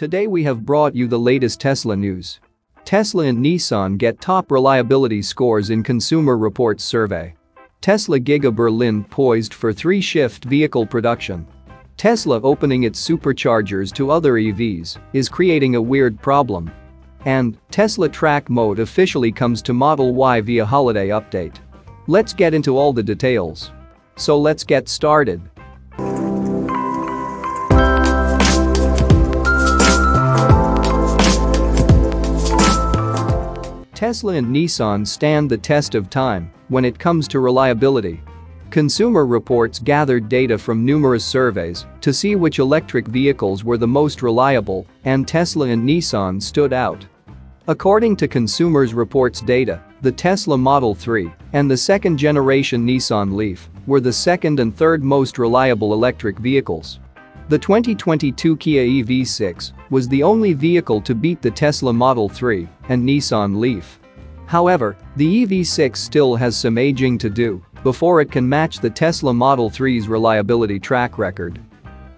Today we have brought you the latest Tesla news. Tesla and Nissan get top reliability scores in Consumer Reports survey. Tesla Giga Berlin poised for three-shift vehicle production. Tesla opening its Superchargers to other EVs is creating a weird problem. And Tesla track mode officially comes to Model Y via holiday update. Let's get into all the details. So let's get started. Tesla and Nissan stand the test of time when it comes to reliability. Consumer Reports gathered data from numerous surveys to see which electric vehicles were the most reliable, and Tesla and Nissan stood out. According to Consumer Reports data, the Tesla Model 3 and the second-generation Nissan Leaf were the second and third most reliable electric vehicles. The 2022 Kia EV6 was the only vehicle to beat the Tesla Model 3 and Nissan Leaf. However, the EV6 still has some aging to do before it can match the Tesla Model 3's reliability track record.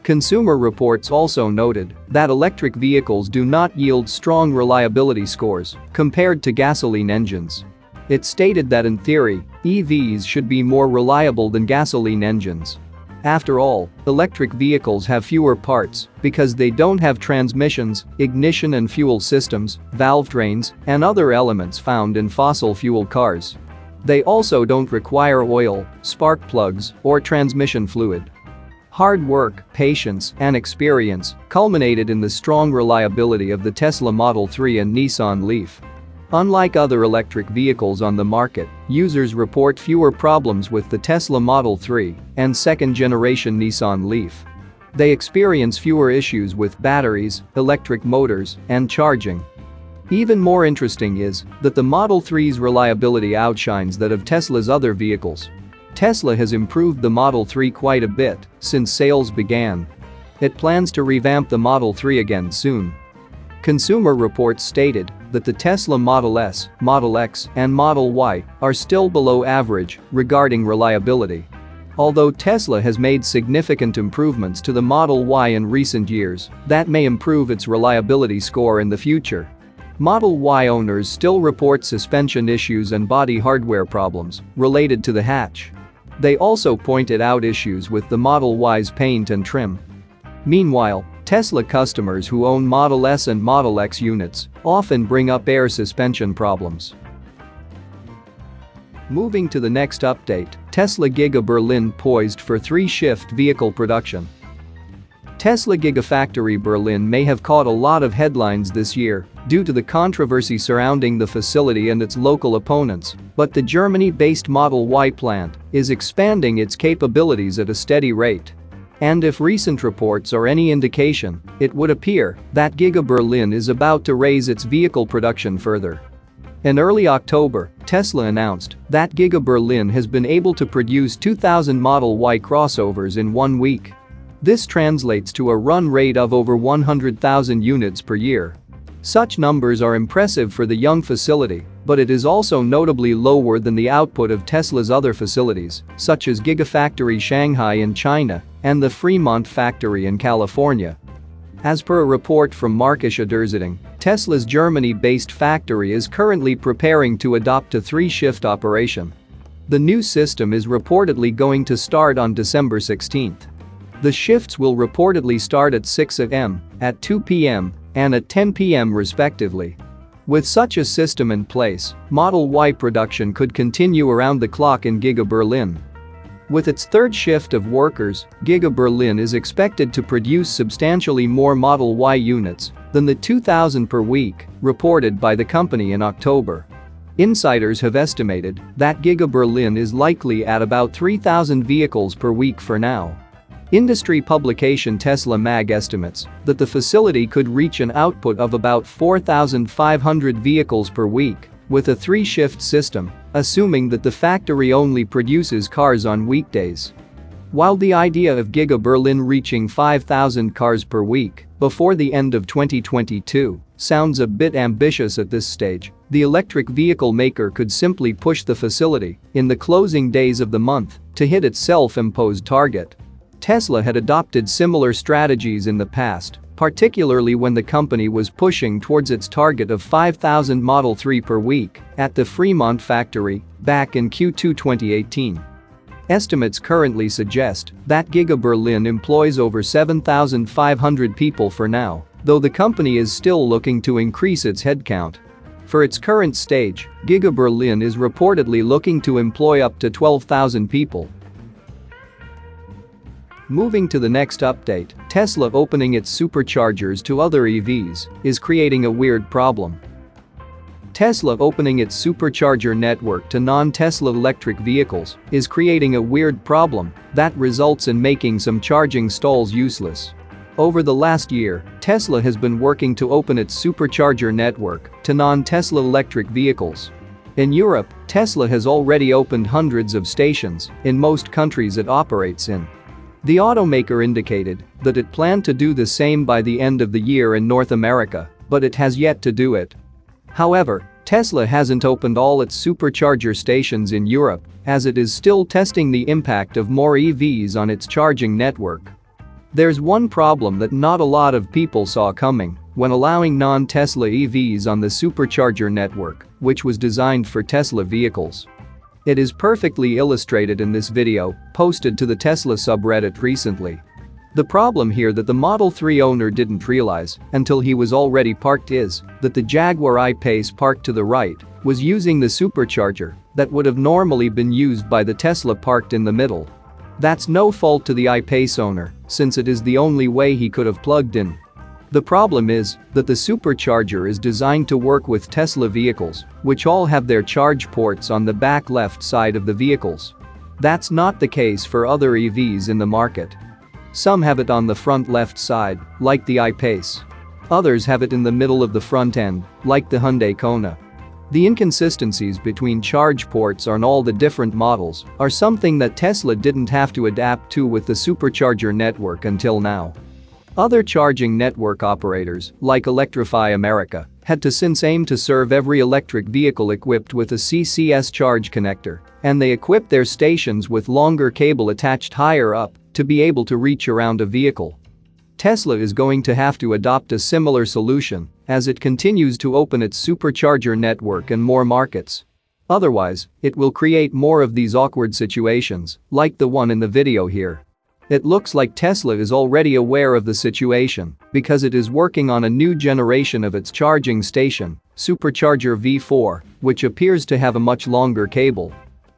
Consumer Reports also noted that electric vehicles do not yield strong reliability scores compared to gasoline engines. It stated that in theory, EVs should be more reliable than gasoline engines. After all, electric vehicles have fewer parts because they don't have transmissions, ignition and fuel systems, valve trains, and other elements found in fossil fuel cars. They also don't require oil, spark plugs, or transmission fluid. Hard work, patience, and experience culminated in the strong reliability of the Tesla Model 3 and Nissan Leaf. Unlike other electric vehicles on the market, users report fewer problems with the Tesla Model 3 and second-generation Nissan Leaf. They experience fewer issues with batteries, electric motors, and charging. Even more interesting is that the Model 3's reliability outshines that of Tesla's other vehicles. Tesla has improved the Model 3 quite a bit since sales began. It plans to revamp the Model 3 again soon. Consumer Reports stated that the Tesla Model S, Model X, and Model Y are still below average regarding reliability. Although Tesla has made significant improvements to the Model Y in recent years, that may improve its reliability score in the future. Model Y owners still report suspension issues and body hardware problems related to the hatch. They also pointed out issues with the Model Y's paint and trim. Meanwhile, Tesla customers who own Model S and Model X units often bring up air suspension problems. Moving to the next update, Tesla Giga Berlin poised for three-shift vehicle production. Tesla Gigafactory Berlin may have caught a lot of headlines this year due to the controversy surrounding the facility and its local opponents, but the Germany-based Model Y plant is expanding its capabilities at a steady rate. And if recent reports are any indication, it would appear that Giga Berlin is about to raise its vehicle production further. In early October, Tesla announced that Giga Berlin has been able to produce 2,000 Model Y crossovers in 1 week. This translates to a run rate of over 100,000 units per year. Such numbers are impressive for the young facility, but it is also notably lower than the output of Tesla's other facilities, such as Gigafactory Shanghai in China and the Fremont factory in California. As per a report from Markische Durchsichtung, Tesla's Germany-based factory is currently preparing to adopt a three-shift operation. The new system is reportedly going to start on December 16. The shifts will reportedly start at 6 a.m., at 2 p.m., and at 10 p.m. respectively. With such a system in place, Model Y production could continue around the clock in Giga Berlin. With its third shift of workers, Giga Berlin is expected to produce substantially more Model Y units than the 2,000 per week reported by the company in October. Insiders have estimated that Giga Berlin is likely at about 3,000 vehicles per week for now. Industry publication Tesla Mag estimates that the facility could reach an output of about 4,500 vehicles per week with a three-shift system, assuming that the factory only produces cars on weekdays. While the idea of Giga Berlin reaching 5,000 cars per week before the end of 2022 sounds a bit ambitious at this stage, the electric vehicle maker could simply push the facility in the closing days of the month to hit its self-imposed target. Tesla had adopted similar strategies in the past particularly when the company was pushing towards its target of 5,000 Model 3 per week at the Fremont factory back in Q2 2018. Estimates currently suggest that Giga Berlin employs over 7,500 people for now, though the company is still looking to increase its headcount. For its current stage, Giga Berlin is reportedly looking to employ up to 12,000 people. Moving to the next update, Tesla opening its Superchargers to other EVs is creating a weird problem. Tesla opening its supercharger network to non-Tesla electric vehicles is creating a weird problem that results in making some charging stalls useless. Over the last year, Tesla has been working to open its supercharger network to non-Tesla electric vehicles. In Europe, Tesla has already opened hundreds of stations in most countries it operates in. The automaker indicated that it planned to do the same by the end of the year in North America, but it has yet to do it. However, Tesla hasn't opened all its supercharger stations in Europe, as it is still testing the impact of more EVs on its charging network. There's one problem that not a lot of people saw coming when allowing non-Tesla EVs on the supercharger network, which was designed for Tesla vehicles. It is perfectly illustrated in this video, posted to the Tesla subreddit recently. The problem here that the Model 3 owner didn't realize until he was already parked is that the Jaguar I-Pace parked to the right was using the supercharger that would have normally been used by the Tesla parked in the middle. That's no fault to the I-Pace owner, since it is the only way he could have plugged in. The problem is that the supercharger is designed to work with Tesla vehicles, which all have their charge ports on the back left side of the vehicles. That's not the case for other EVs in the market. Some have it on the front left side, like the I-Pace. Others have it in the middle of the front end, like the Hyundai Kona. The inconsistencies between charge ports on all the different models are something that Tesla didn't have to adapt to with the supercharger network until now. Other charging network operators, like Electrify America, had to since aim to serve every electric vehicle equipped with a CCS charge connector, and they equipped their stations with longer cable attached higher up to be able to reach around a vehicle. Tesla is going to have to adopt a similar solution as it continues to open its supercharger network in more markets. Otherwise, it will create more of these awkward situations, like the one in the video here. It looks like Tesla is already aware of the situation because it is working on a new generation of its charging station, Supercharger V4, which appears to have a much longer cable.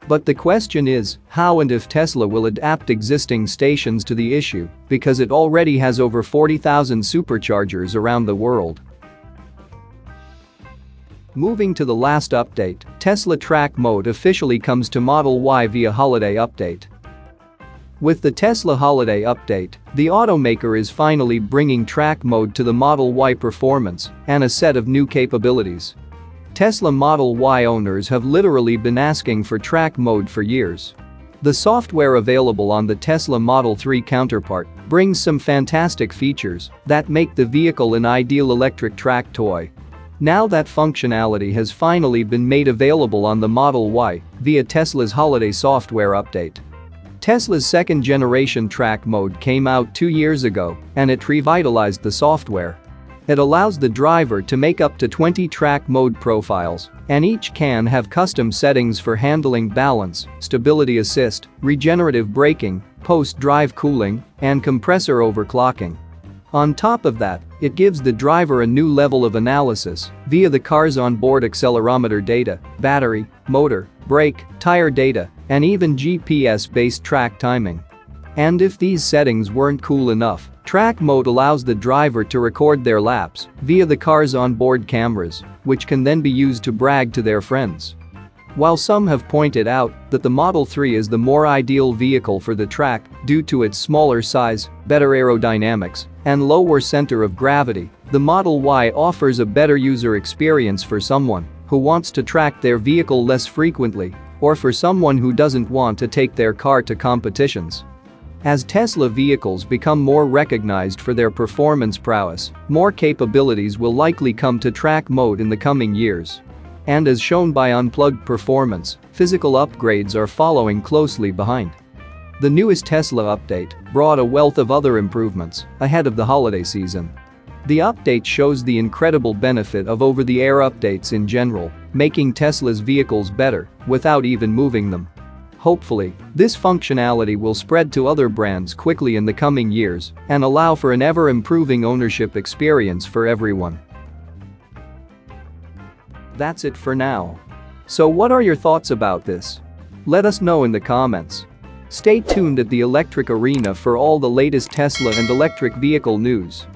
But the question is, how and if Tesla will adapt existing stations to the issue, because it already has over 40,000 superchargers around the world. Moving to the last update, Tesla Track Mode officially comes to Model Y via Holiday Update. With the Tesla Holiday Update, the automaker is finally bringing Track Mode to the Model Y performance and a set of new capabilities. Tesla Model Y owners have literally been asking for Track Mode for years. The software available on the Tesla Model 3 counterpart brings some fantastic features that make the vehicle an ideal electric track toy. Now that functionality has finally been made available on the Model Y via Tesla's Holiday software update. Tesla's second-generation Track Mode came out 2 years ago, and it revitalized the software. It allows the driver to make up to 20 track mode profiles, and each can have custom settings for handling balance, stability assist, regenerative braking, post-drive cooling, and compressor overclocking. On top of that, it gives the driver a new level of analysis via the car's onboard accelerometer data, battery, motor, brake, tire data, and even GPS-based track timing. And if these settings weren't cool enough, Track Mode allows the driver to record their laps via the car's onboard cameras, which can then be used to brag to their friends. While some have pointed out that the Model 3 is the more ideal vehicle for the track due to its smaller size, better aerodynamics, and lower center of gravity, the Model Y offers a better user experience for someone who wants to track their vehicle less frequently, or for someone who doesn't want to take their car to competitions. As Tesla vehicles become more recognized for their performance prowess, more capabilities will likely come to Track Mode in the coming years. And as shown by Unplugged Performance, physical upgrades are following closely behind. The newest Tesla update brought a wealth of other improvements ahead of the holiday season. The update shows the incredible benefit of over-the-air updates in general, making Tesla's vehicles better without even moving them. Hopefully, this functionality will spread to other brands quickly in the coming years and allow for an ever-improving ownership experience for everyone. That's it for now. So what are your thoughts about this? Let us know in the comments. Stay tuned at the electric arena for all the latest Tesla and electric vehicle news.